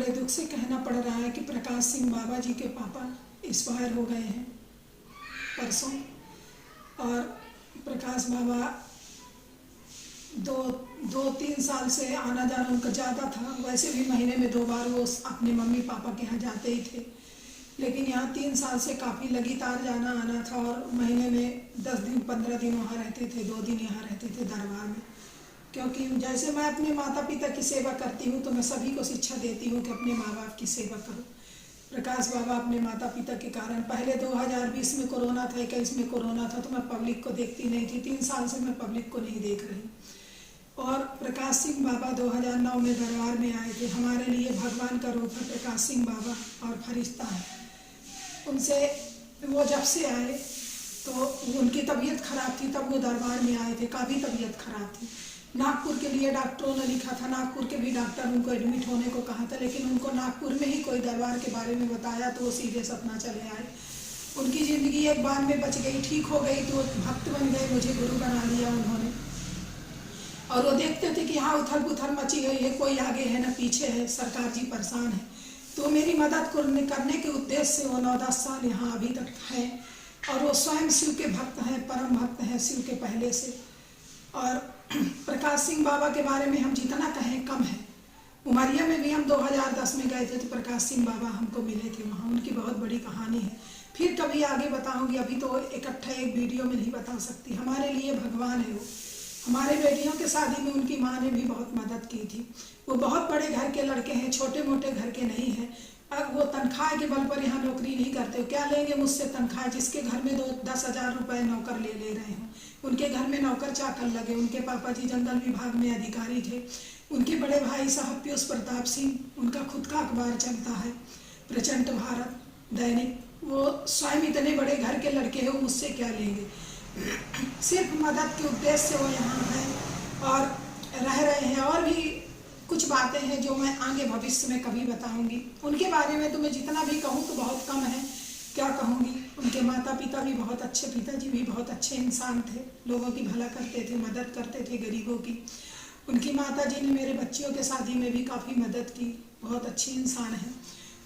बड़े दुख से कहना पड़ रहा है कि प्रकाश सिंह बाबा जी के पापा एक्सपायर हो गए हैं परसों। और प्रकाश बाबा दो तीन साल से आना जाना उनका ज़्यादा था। वैसे भी महीने में 2 बार वो अपने मम्मी पापा के यहाँ जाते ही थे, लेकिन यहाँ 3 साल से काफ़ी लगातार जाना आना था। और महीने में 10 दिन 15 दिन वहाँ रहते थे, 2 दिन यहाँ रहते थे दरबार में। क्योंकि जैसे मैं अपने माता पिता की सेवा करती हूँ तो मैं सभी को शिक्षा देती हूँ कि अपने माँ बाप की सेवा करो। प्रकाश बाबा अपने माता पिता के कारण, पहले 2020 में कोरोना था, 21 में कोरोना था, तो मैं पब्लिक को देखती नहीं थी। 3 साल से मैं पब्लिक को नहीं देख रही। और प्रकाश सिंह बाबा 2009 में दरबार में आए थे। हमारे लिए भगवान का रूप है प्रकाश सिंह बाबा और फरिश्ता है। उनसे वो जब से आए तो उनकी तबीयत खराब थी, तब वो दरबार में आए थे। काफ़ी तबीयत खराब थी। नागपुर के लिए डॉक्टरों ने लिखा था, नागपुर के भी डॉक्टर उनको एडमिट होने को कहा था, लेकिन उनको नागपुर में ही कोई दरबार के बारे में बताया तो वो सीधे सपना चले आए। उनकी ज़िंदगी एक बार में बच गई, ठीक हो गई तो भक्त बन गए, मुझे गुरु बना लिया उन्होंने। और वो देखते थे कि हाँ उथल पुथल मची गई है, कोई आगे है ना पीछे है, सरकार जी परेशान है। तो मेरी मदद करने के उद्देश्य से वो 9-10 साल यहाँ अभी तक है। और वो स्वयं शिव के भक्त हैं, परम भक्त हैं शिव के पहले से। और प्रकाश सिंह बाबा के बारे में हम जितना कहें कम है। उमरिया में भी हम 2010 में गए थे तो प्रकाश सिंह बाबा हमको मिले थे वहाँ। उनकी बहुत बड़ी कहानी है, फिर कभी आगे बताऊंगी। अभी तो इकट्ठा एक वीडियो में नहीं बता सकती। हमारे लिए भगवान है वो। हमारे बेटियों के शादी में उनकी माँ ने भी बहुत मदद की थी। वो बहुत बड़े घर के लड़के हैं, छोटे मोटे घर के नहीं हैं। अब वो तनख्वाह के बल पर यहाँ नौकरी नहीं करते। क्या लेंगे मुझसे तनख्वाह, जिसके घर में 10 हजार रुपये नौकर ले रहे हों। उनके घर में नौकर चाकर लगे। उनके पापा जी जंगल विभाग में अधिकारी थे। उनके बड़े भाई साहब पीयूष प्रताप सिंह, उनका खुद का अखबार चलता है प्रचंड भारत दैनिक। वो स्वयं इतने बड़े घर के लड़के हैं, वो मुझसे क्या लेंगे। सिर्फ मदद के उद्देश्य से वो यहाँ हैं और रह रहे हैं। और भी कुछ बातें हैं जो मैं आगे भविष्य में कभी बताऊंगी। उनके बारे में तो मैं जितना भी कहूँ तो बहुत कम है, क्या कहूँगी। उनके माता पिता भी बहुत अच्छे, पिताजी भी बहुत अच्छे इंसान थे, लोगों की भला करते थे, मदद करते थे गरीबों की। उनकी माता जी ने मेरे बच्चियों के शादी में भी काफ़ी मदद की, बहुत अच्छी इंसान है।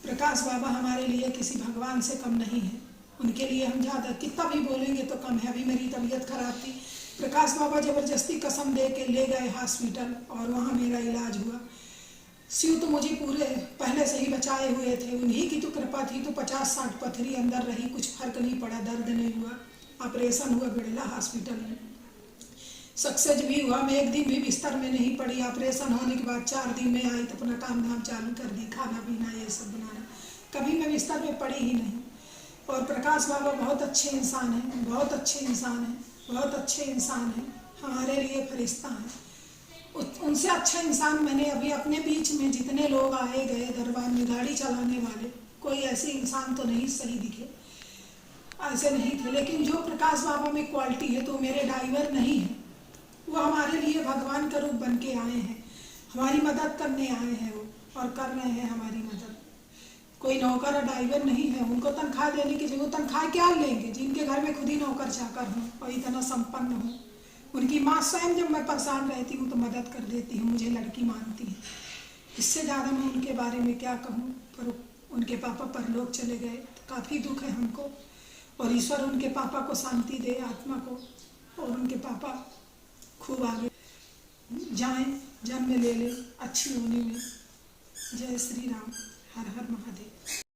प्रकाश बाबा हमारे लिए किसी भगवान से कम नहीं है। उनके लिए हम ज़्यादा कितना भी बोलेंगे तो कम है। अभी मेरी तबीयत खराब थी, प्रकाश बाबा ज़बरदस्ती कसम दे के ले गए हॉस्पिटल और वहाँ मेरा इलाज हुआ। शिव तो मुझे पूरे पहले से ही बचाए हुए थे, उन्हीं की तो कृपा थी। तो 50-60 पथरी अंदर रही, कुछ फर्क नहीं पड़ा, दर्द नहीं हुआ। ऑपरेशन हुआ बिड़ला हॉस्पिटल में, सक्सेस भी हुआ। मैं एक दिन भी बिस्तर में नहीं पड़ी। ऑपरेशन होने के बाद 4 दिन में आई तो अपना काम धाम चालू कर दी, खाना पीना ये सब बनाना। कभी मैं बिस्तर में पड़ी ही नहीं। और प्रकाश बाबा बहुत अच्छे इंसान हैं, बहुत अच्छे इंसान हैं, बहुत अच्छे इंसान हैं। हमारे लिए फरिश्ता हैं। उनसे अच्छा इंसान मैंने अभी अपने बीच में जितने लोग आए गए दरबार में, गाड़ी चलाने वाले, कोई ऐसे इंसान तो नहीं सही दिखे, ऐसे नहीं थे। लेकिन जो प्रकाश बाबा में क्वालिटी है तो मेरे ड्राइवर नहीं है। वो हमारे लिए भगवान का रूप बन के आए हैं, हमारी मदद करने आए हैं वो, और कर रहे हैं हमारी मदद। कोई नौकर और ड्राइवर नहीं है। उनको तनख्वाह देने की जरूरत, तनख्वाह क्या लेंगे जिनके घर में खुद ही नौकर चाकर हों और इतना संपन्न हो। उनकी माँ स्वयं जब मैं परेशान रहती हूँ तो मदद कर देती हूँ, मुझे लड़की मानती है। इससे ज़्यादा मैं उनके बारे में क्या कहूँ। पर उनके पापा परलोक चले गए तो काफ़ी दुख है हमको। और ईश्वर उनके पापा को शांति दे, आत्मा को, और उनके पापा खूब आगे जाएं, जन्म ले लें अच्छी होने में। जय श्री राम, हर हर महादेव।